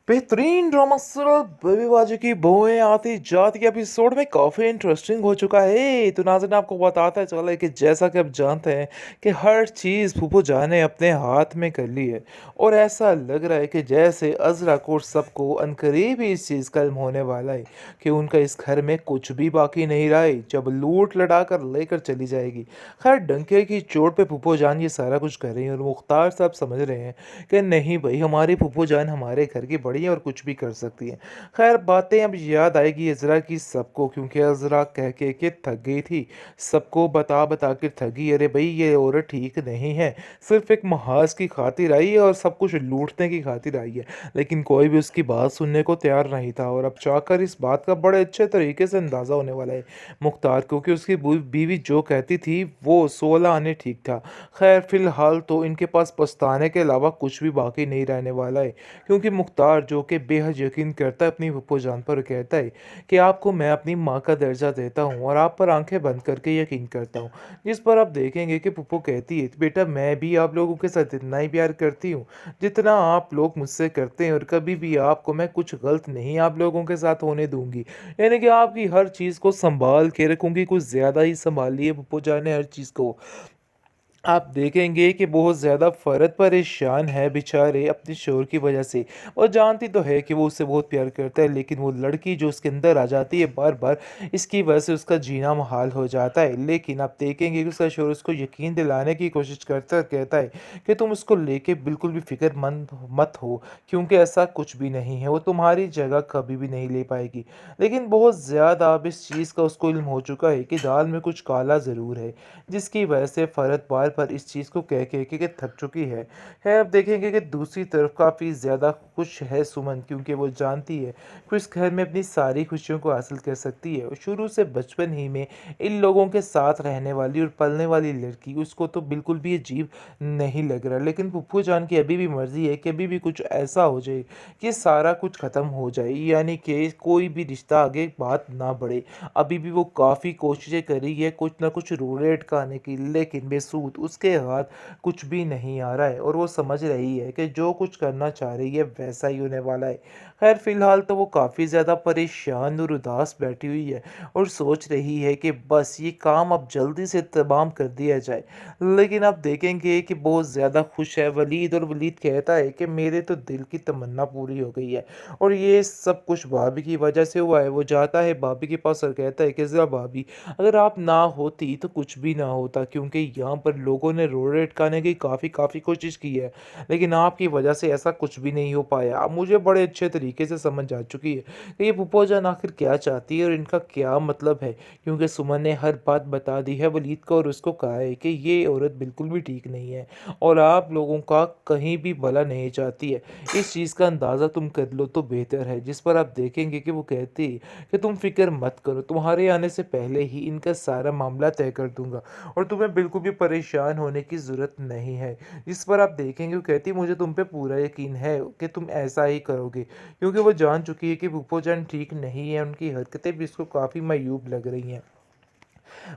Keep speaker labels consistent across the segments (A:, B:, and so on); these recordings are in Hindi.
A: बेहतरीन ड्रामा सीरियल बेबीबाजी की बहुएं आती जाती के एपिसोड में काफ़ी इंटरेस्टिंग हो चुका है। तो नाज़रीन आपको बताता है चला है कि जैसा कि आप जानते हैं कि हर चीज़ फूफो जान ने अपने हाथ में कर ली है। और ऐसा लग रहा है कि जैसे अजरा को और सबको अनकरीब ही इस चीज़ का इल्म होने वाला है कि उनका इस घर में कुछ भी बाकी नहीं रहा है जब लूट लड़ा कर लेकर चली जाएगी। खैर डंके की चोट पे फूफो जान ये सारा कुछ कर रही है और मुख्तार साहब समझ रहे हैं कि नहीं भाई हमारी फूफो जान हमारे घर की बड़ी है और कुछ भी कर सकती है। खैर बातें अब याद आएगी अज़रा की सबको क्योंकि अज़रा कह के थक गई थी। सबको बता बता कर थकी अरे भाई ये औरत ठीक नहीं है। सिर्फ एक महाज की खातिर आई है और सब कुछ लूटने की खातिर आई है। लेकिन कोई भी उसकी बात सुनने को तैयार नहीं था और अब चाहकर इस बात का बड़े अच्छे तरीके से अंदाज़ा होने वाला है मुख्तार क्योंकि उसकी बीवी जो कहती थी वो 16 आने ठीक था। खैर फिलहाल तो इनके पास पछताने के अलावा कुछ भी बाकी नहीं रहने वाला है क्योंकि मुख्तार जो कि बेहद यकीन करता है अपनी फूफो जान पर कहता है कि आपको मैं अपनी माँ का दर्जा देता हूँ और आप पर आंखें बंद करके यकीन करता हूँ। जिस पर आप देखेंगे कि फूफो कहती है बेटा मैं भी आप लोगों के साथ इतना ही प्यार करती हूँ जितना आप लोग मुझसे करते हैं और कभी भी आपको मैं कुछ गलत नहीं आप लोगों के साथ होने दूंगी। यानी कि आपकी हर चीज़ को संभाल के रखूंगी कुछ ज़्यादा ही संभाल लिए फूफो जान ने हर चीज़ को। आप देखेंगे कि बहुत ज़्यादा फ़र्द परेशान है बेचारे अपने शोहर की वजह से। और जानती तो है कि वो उससे बहुत प्यार करता है लेकिन वो लड़की जो उसके अंदर आ जाती है बार बार इसकी वजह से उसका जीना मुहाल हो जाता है। लेकिन आप देखेंगे कि उसका शोहर उसको यकीन दिलाने की कोशिश करता है और कहता है कि तुम उसको लेके बिल्कुल भी फिक्रमंद मत हो क्योंकि ऐसा कुछ भी नहीं है वो तुम्हारी जगह कभी भी नहीं ले पाएगी। लेकिन बहुत ज़्यादा अब इस चीज़ का उसको इल्म हो चुका है कि दाल में कुछ काला ज़रूर है जिसकी वजह से फ़रत बार-बार इस चीज़ को कह के थक चुकी है। खैर अब देखेंगे कि दूसरी तरफ काफ़ी ज़्यादा खुश है सुमन क्योंकि वो जानती है कि इस घर में अपनी सारी खुशियों को हासिल कर सकती है और शुरू से बचपन ही में इन लोगों के साथ रहने वाली और पलने वाली लड़की उसको तो बिल्कुल भी अजीब नहीं लग रहा। लेकिन फूफू जान की अभी भी मर्ज़ी है कि अभी भी कुछ ऐसा हो जाए कि सारा कुछ ख़त्म हो जाए यानी कि कोई भी रिश्ता आगे बात ना बढ़े। अभी भी वो काफ़ी कोशिशें कर रही है कुछ ना कुछ रूल अटकाने की लेकिन बेसूद उसके हाथ कुछ भी नहीं आ रहा है और वो समझ रही है कि जो कुछ करना चाह रही है वैसा ही होने वाला है। खैर फिलहाल तो वो काफ़ी ज़्यादा परेशान और उदास बैठी हुई है और सोच रही है कि बस ये काम अब जल्दी से तमाम कर दिया जाए। लेकिन आप देखेंगे कि बहुत ज़्यादा खुश है वलीद और वलीद कहता है कि मेरे तो दिल की तमन्ना पूरी हो गई है और ये सब कुछ भाभी की वजह से हुआ है। वो जाता है भाभी के पास और कहता है कि ज़रा भाभी अगर आप ना होती तो कुछ भी ना होता क्योंकि यहाँ पर लोगों ने रोड अटकाने की काफ़ी कोशिश की है लेकिन आपकी वजह से ऐसा कुछ भी नहीं हो पाया। अब मुझे बड़े अच्छे तरीके से समझ आ चुकी है कि ये फूफो जान आखिर क्या चाहती है और इनका क्या मतलब है क्योंकि सुमन ने हर बात बता दी है वलीद को और उसको कहा है कि ये औरत बिल्कुल भी ठीक नहीं है और आप लोगों का कहीं भी भला नहीं चाहती है। इस चीज़ का अंदाज़ा तुम कर लो तो बेहतर है। जिस पर आप देखेंगे कि वो कहती है कि तुम फ़िक्र मत करो, तुम्हारे आने से पहले ही इनका सारा मामला तय कर दूँगा और तुम्हें बिल्कुल भी परेशान होने की ज़रूरत नहीं है। जिस पर आप देखेंगे वो कहती है मुझे तुम पे पूरा यकीन है कि तुम ऐसा ही करोगे क्योंकि वो जान चुकी है कि फूफो जान ठीक नहीं है, उनकी हरकतें भी उसको काफ़ी मायूब लग रही हैं।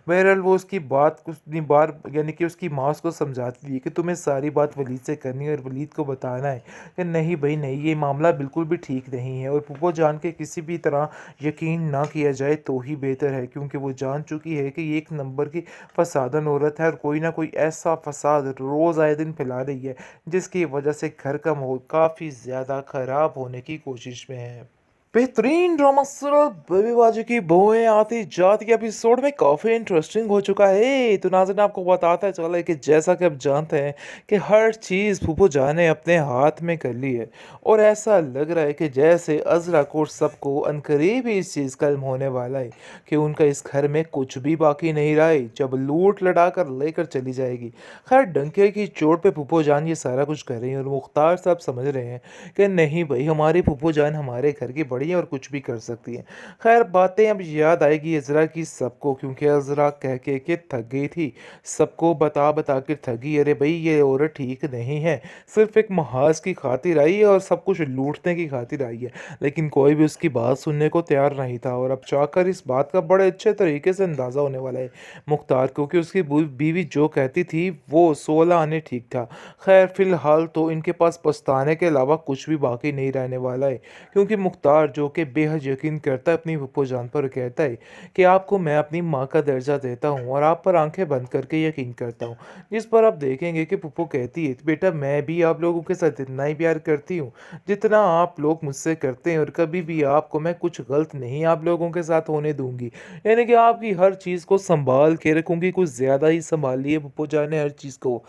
A: बहरहाल वो उसकी बात कुछ नहीं बार यानी कि उसकी माँ उसको समझाती है कि तुम्हें सारी बात वलीद से करनी है और वलीद को बताना है कि नहीं भाई नहीं ये मामला बिल्कुल भी ठीक नहीं है और फूफो जान के किसी भी तरह यकीन ना किया जाए तो ही बेहतर है क्योंकि वो जान चुकी है कि ये एक नंबर की फसादन औरत है और कोई ना कोई ऐसा फसाद रोज़ आए दिन फैला रही है जिसकी वजह से घर का माहौल काफ़ी ज़्यादा ख़राब होने की कोशिश में है। बेहतरीन ड्रामा सीरियल बेबीबाजी की बहुएं आती जाती के एपिसोड में काफ़ी इंटरेस्टिंग हो चुका है। तो नाज़रीन आपको बताता है चला है कि जैसा कि आप जानते हैं कि हर चीज़ फूफो जान ने अपने हाथ में कर ली है और ऐसा लग रहा है कि जैसे अजरा को और सबको अनकरीब ही इस चीज़ का इल्म होने वाला है कि उनका इस घर में कुछ भी बाकी नहीं रहा है जब लूट लड़ा कर लेकर चली जाएगी। खैर डंके की चोट पे फूफो जान ये सारा कुछ कर रही है और मुख्तार साहब समझ रहे हैं कि नहीं भाई हमारी फूफो जान हमारे घर की बड़ी हैं और कुछ भी कर सकती हैं। खैर बातें अब याद आएगी अज़रा की सबको, क्योंकि अज़रा कह के थक गई थी। सबको बता-बता के थक गई, अरे भई ये औरत ठीक नहीं है। सिर्फ़ एक महाज़ की खातिर आई है और सब कुछ लूटने की खातिर आई है। लेकिन कोई भी उसकी बात सुनने को तैयार नहीं था, और अब जाकर इस बात का बड़े अच्छे तरीके से अंदाज़ा होने वाला है मुख्तार को, कि उसकी बीवी जो कहती थी वो 16 आने ठीक था। खैर फ़िलहाल तो इनके पास पछताने के अलावा कुछ भी बाकी नहीं रहने वाला है, क्योंकि मुख्तार जो कि बेहद यकीन करता है अपनी फूफो जान पर, कहता है कि आपको मैं अपनी माँ का दर्जा देता हूँ और आप पर आंखें बंद करके यकीन करता हूँ। जिस पर आप देखेंगे कि फूफो कहती है, बेटा मैं भी आप लोगों के साथ इतना ही प्यार करती हूँ जितना आप लोग मुझसे करते हैं, और कभी भी आपको मैं कुछ गलत नहीं आप लोगों के साथ होने दूंगी। यानी कि आपकी हर चीज़ को संभाल के रखूंगी, कुछ ज़्यादा ही संभाल लिए फूफो जान ने हर चीज़ को।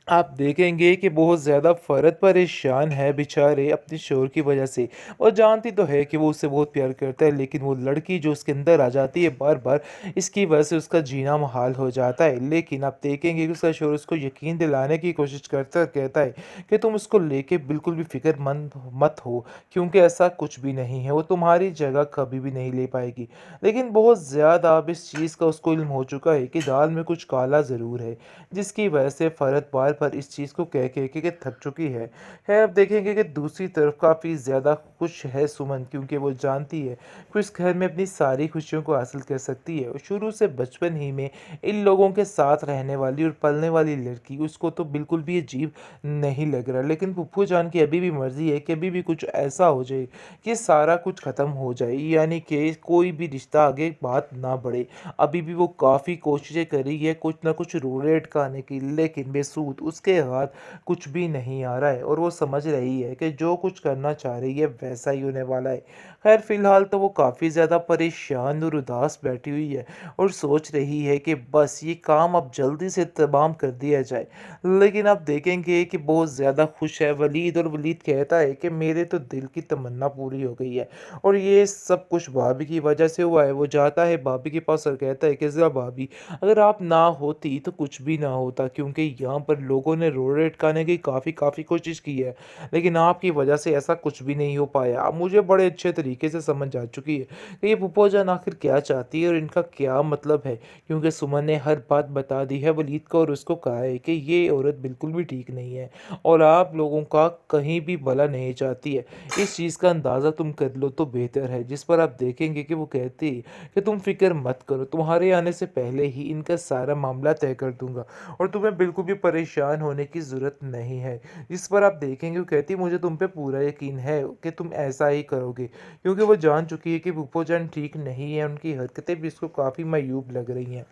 A: आप देखेंगे कि बहुत ज़्यादा फ़र्द परेशान है बेचारे अपने शोहर की वजह से। वो जानती तो है कि वो उससे बहुत प्यार करता है, लेकिन वो लड़की जो उसके अंदर आ जाती है बार-बार, इसकी वजह से उसका जीना मुहाल हो जाता है। लेकिन आप देखेंगे कि उसका शोहर उसको यकीन दिलाने की कोशिश करता है और कहता है कि तुम उसको लेके बिल्कुल भी फ़िक्रमंद मत हो, क्योंकि ऐसा कुछ भी नहीं है, वो तुम्हारी जगह कभी भी नहीं ले पाएगी। लेकिन बहुत ज़्यादा अब इस चीज़ का उसको इल्म हो चुका है कि दाल में कुछ काला ज़रूर है, जिसकी वजह से फ़रद बार-बार इस चीज़ को कह के थक चुकी है। खैर अब देखेंगे कि दूसरी तरफ काफ़ी ज़्यादा खुश है सुमन, क्योंकि वो जानती है कि इस घर में अपनी सारी खुशियों को हासिल कर सकती है, और शुरू से बचपन ही में इन लोगों के साथ रहने वाली और पलने वाली लड़की, उसको तो बिल्कुल भी अजीब नहीं लग रहा। लेकिन फूफू जान की अभी भी मर्ज़ी है कि अभी भी कुछ ऐसा हो जाए कि सारा कुछ ख़त्म हो जाए, यानी कि कोई भी रिश्ता आगे बात ना बढ़े। अभी भी वो काफ़ी कोशिशें कर रही है कुछ ना कुछ रोड़े अटकाने की, लेकिन बेसूद उसके हाथ कुछ भी नहीं आ रहा है, और वो समझ रही है कि जो कुछ करना चाह रही है वैसा ही होने वाला है। खैर फ़िलहाल तो वो काफ़ी ज़्यादा परेशान और उदास बैठी हुई है, और सोच रही है कि बस ये काम अब जल्दी से तमाम कर दिया जाए। लेकिन आप देखेंगे कि बहुत ज़्यादा खुश है वलीद, और वलीद कहता है कि मेरे तो दिल की तमन्ना पूरी हो गई है, और ये सब कुछ भाभी की वजह से हुआ है। वो जाता है भाभी के पास और कहता है कि ज़रा भाभी, अगर आप ना होती तो कुछ भी ना होता, क्योंकि यहाँ पर लोगों ने रोड़े अटकाने की काफ़ी कोशिश की है, लेकिन आपकी वजह से ऐसा कुछ भी नहीं हो पाया। अब मुझे बड़े अच्छे तरीके से समझ आ चुकी है कि ये फूफो जान आखिर क्या चाहती है और इनका क्या मतलब है, क्योंकि सुमन ने हर बात बता दी है वलीद को, और उसको कहा है कि ये औरत बिल्कुल भी ठीक नहीं है और आप लोगों का कहीं भी भला नहीं चाहती है। इस चीज़ का अंदाज़ा तुम कर लो तो बेहतर है। जिस पर आप देखेंगे कि वो कहती है कि तुम फ़िक्र मत करो, तुम्हारे आने से पहले ही इनका सारा मामला तय कर दूँगा, और तुम्हें बिल्कुल भी परेशान होने की ज़रूरत नहीं है। जिस पर आप देखेंगे वो कहती है, मुझे तुम पे पूरा यकीन है कि तुम ऐसा ही करोगे, क्योंकि वो जान चुकी है कि फूफो जान ठीक नहीं है, उनकी हरकतें भी उसको काफ़ी मायूब लग रही हैं।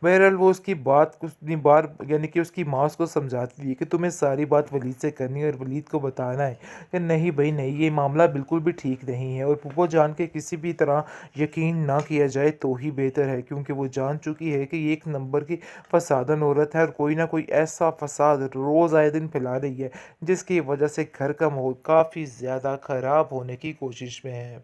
A: बहरहाल वो उसकी बात कुछ इतनी बार, यानी कि उसकी माँ उसको समझाती है कि तुम्हें सारी बात वलीद से करनी है और वलीद को बताना है कि नहीं भाई नहीं, ये मामला बिल्कुल भी ठीक नहीं है, और फूफो जान के किसी भी तरह यकीन ना किया जाए तो ही बेहतर है, क्योंकि वो जान चुकी है कि ये एक नंबर की फसादन औरत है, और कोई ना कोई ऐसा फसाद रोज़ आए दिन फैला रही है, जिसकी वजह से घर का माहौल काफ़ी ज़्यादा ख़राब होने की कोशिश में है।